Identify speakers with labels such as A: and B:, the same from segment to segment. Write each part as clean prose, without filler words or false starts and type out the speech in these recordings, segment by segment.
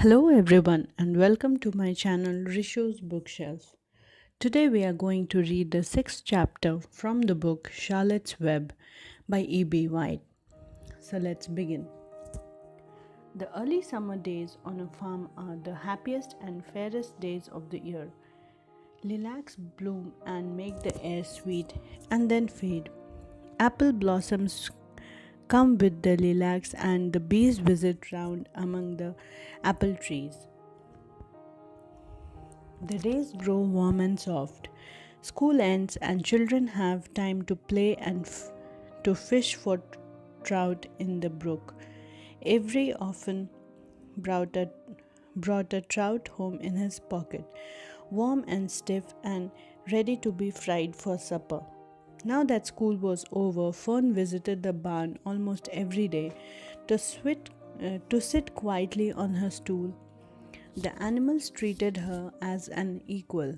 A: Hello everyone and welcome to my channel Rishu's Bookshelf. Today we are going to read the sixth chapter from the book Charlotte's Web by E.B. White. So let's begin. The early summer days on a farm are the happiest and fairest days of the year. Lilacs bloom and make the air sweet and then fade. Apple blossoms come with the lilacs and the bees visit round among the apple trees. The days grow warm and soft. School ends and children have time to play and to fish for trout in the brook. Avery often brought a, brought a trout home in his pocket, warm and stiff and ready to be fried for supper. Now that school was over, Fern visited the barn almost every day to sit quietly on her stool. The animals treated her as an equal.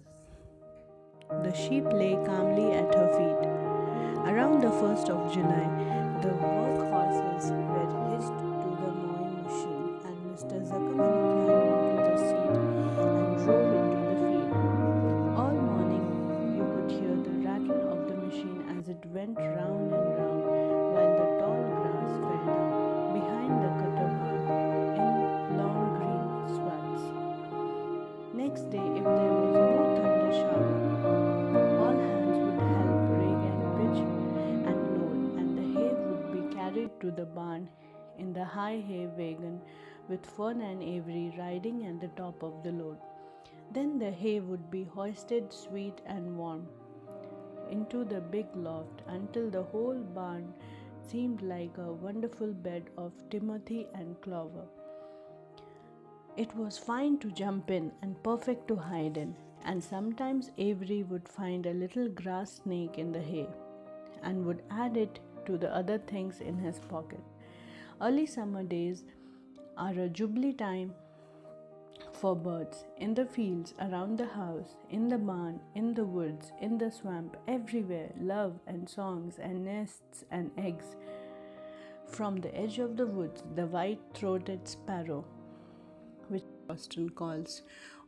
A: The sheep lay calmly at her feet. Around the 1st of July, the work horses were hitched to the mowing machine, and Mr. Zuckerman climbed into the seat and drove into the field. All morning, you could hear the rattle of the machine as it went round and round, while the tall grass fell down behind the cutter barn in long green swaths. Next day, if there was no thunder shower, all hands would help rig and pitch and load, and the hay would be carried to the barn in the high hay wagon with Fern and Avery riding at the top of the load. Then the hay would be hoisted sweet and warm into the big loft until the whole barn seemed like a wonderful bed of timothy and clover. It was fine to jump in and perfect to hide in, and sometimes Avery would find a little grass snake in the hay and would add it to the other things in his pocket. Early summer days are a jubilee time for birds in the fields, around the house, in the barn, in the woods, in the swamp, everywhere, love and songs and nests and eggs. From the edge of the woods, the white-throated sparrow, which Boston calls,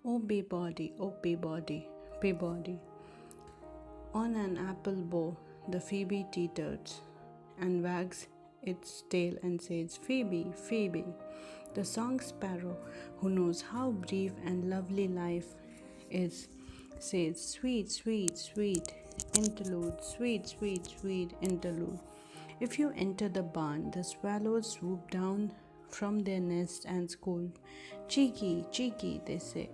A: "Oh, Peabody, oh, Peabody, Peabody." On an apple bough, the phoebe teeters and wags its tail and says, "Phoebe, Phoebe." The song sparrow, who knows how brief and lovely life is, says, "Sweet, sweet, sweet interlude, sweet, sweet, sweet interlude." If you enter the barn, the swallows swoop down from their nest and scold. "Cheeky, cheeky," they say.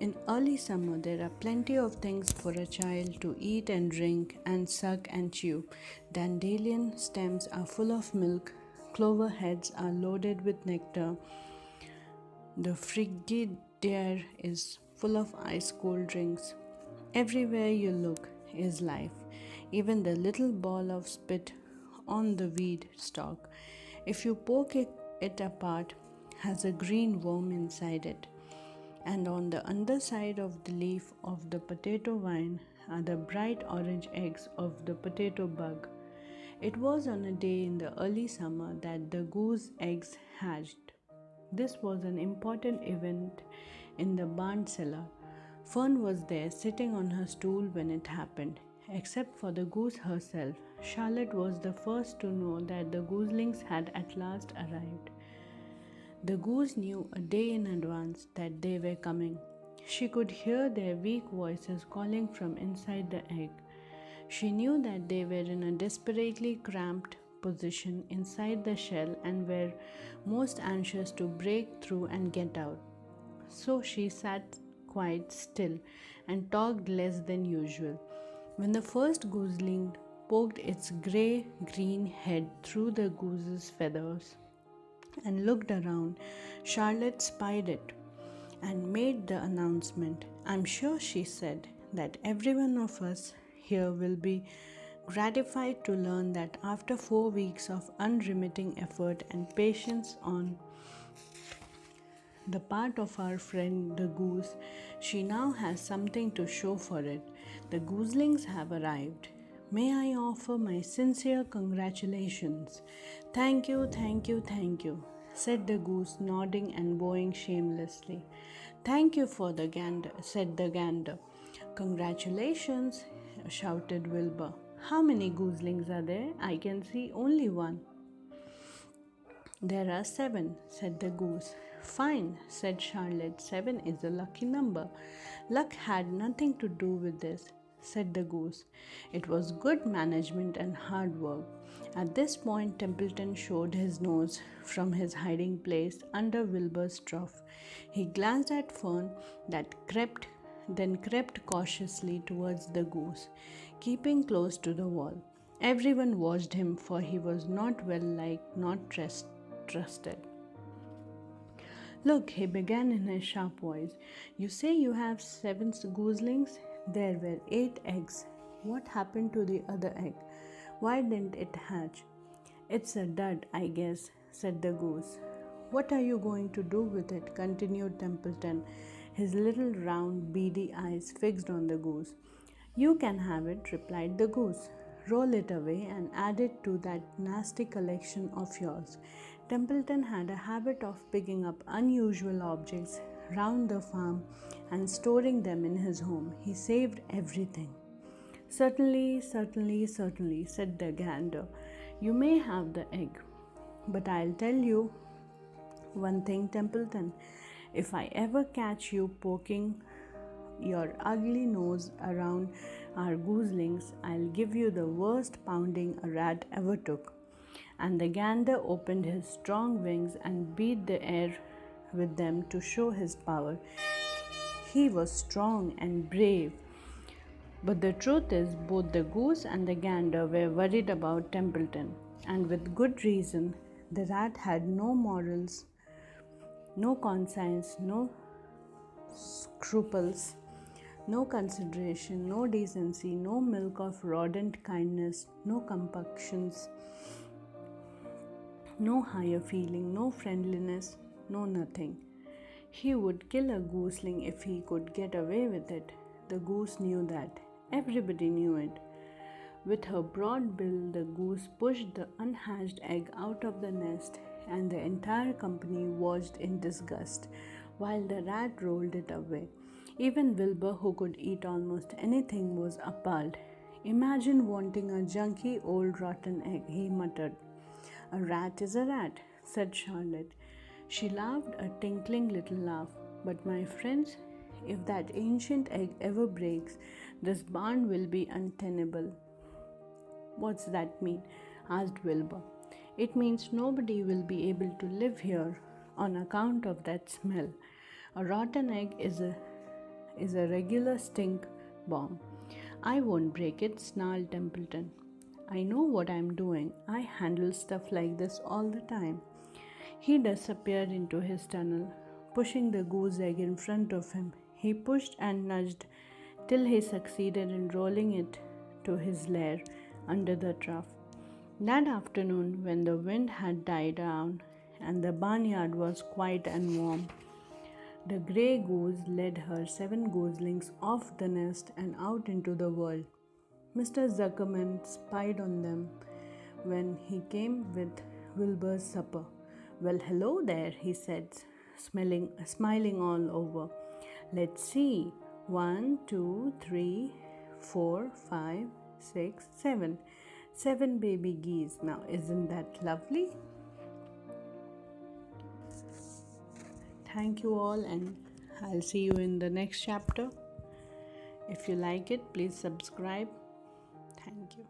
A: In early summer, there are plenty of things for a child to eat and drink and suck and chew. Dandelion stems are full of milk, clover heads are loaded with nectar, the frigidaire is full of ice cold drinks. Everywhere you look is life, even the little ball of spit on the weed stalk. If you poke it apart, has a green worm inside it, and on the underside of the leaf of the potato vine are the bright orange eggs of the potato bug. It was on a day in the early summer that the goose eggs hatched. This was an important event in the barn cellar. Fern was there sitting on her stool when it happened. Except for the goose herself, Charlotte was the first to know that the goslings had at last arrived. The goose knew a day in advance that they were coming. She could hear their weak voices calling from inside the egg. She knew that they were in a desperately cramped position inside the shell and were most anxious to break through and get out. So she sat quite still and talked less than usual. When the first gosling poked its grey-green head through the goose's feathers and looked around, Charlotte spied it and made the announcement. "I'm sure," she said, "that every one of us here will be gratified to learn that after 4 weeks of unremitting effort and patience on the part of our friend the goose, she now has something to show for it. The goslings have arrived. May I offer my sincere congratulations? Thank you, thank you, thank you." said the goose, nodding and bowing shamelessly. Thank you for the gander, said the gander. Congratulations, shouted Wilbur. How many gooselings are there? I can see only one. There are 7, said the goose. Fine, said Charlotte. 7 is a lucky number. Luck had nothing to do with this, said the goose. It was good management and hard work. At this point, Templeton showed his nose from his hiding place under Wilbur's trough. He glanced at Fern, then crept cautiously towards the goose, keeping close to the wall. Everyone watched him, for he was not well liked, not trusted. Look, he began in a sharp voice. You say you have 7 gooselings? There were 8 eggs. What happened to the other egg? Why didn't it hatch? It's a dud, I guess, said the goose. What are you going to do with it? Continued Templeton, his little round beady eyes fixed on the goose. You can have it, replied the goose. Roll it away and add it to that nasty collection of yours. Templeton had a habit of picking up unusual objects round the farm and storing them in his home. He saved everything. Certainly, said the gander. You may have the egg, but I'll tell you one thing, Templeton. If I ever catch you poking your ugly nose around our gooselings, I'll give you the worst pounding a rat ever took. And the gander opened his strong wings and beat the air with them to show his power. He was strong and brave. But the truth is, both the goose and the gander were worried about Templeton, and with good reason. The rat had no morals, no conscience, no scruples, no consideration, no decency, no milk of rodent kindness, no compunctions, no higher feeling, no friendliness, no nothing. He would kill a gooseling if he could get away with it. The goose knew that. Everybody knew it. With her broad bill, the goose pushed the unhatched egg out of the nest, and the entire company watched in disgust while the rat rolled it away. Even Wilbur, who could eat almost anything, was appalled. Imagine wanting a junky old rotten egg, he muttered. A rat is a rat, said Charlotte. She laughed a tinkling little laugh. But my friends, if that ancient egg ever breaks, this barn will be untenable. What's that mean? Asked Wilbur. It means nobody will be able to live here on account of that smell. A rotten egg is a regular stink bomb. I won't break it, snarled Templeton. I know what I'm doing. I handle stuff like this all the time. He disappeared into his tunnel, pushing the goose egg in front of him. He pushed and nudged till he succeeded in rolling it to his lair under the trough. That afternoon, when the wind had died down and the barnyard was quiet and warm, the grey goose led her 7 goslings off the nest and out into the world. Mr. Zuckerman spied on them when he came with Wilbur's supper. Well, hello there, he said, smiling all over. Let's see. 1, 2, 3, 4, 5, 6, 7. 7 baby geese. Now, isn't that lovely? Thank you all, and I'll see you in the next chapter. If you like it, please subscribe. Thank you.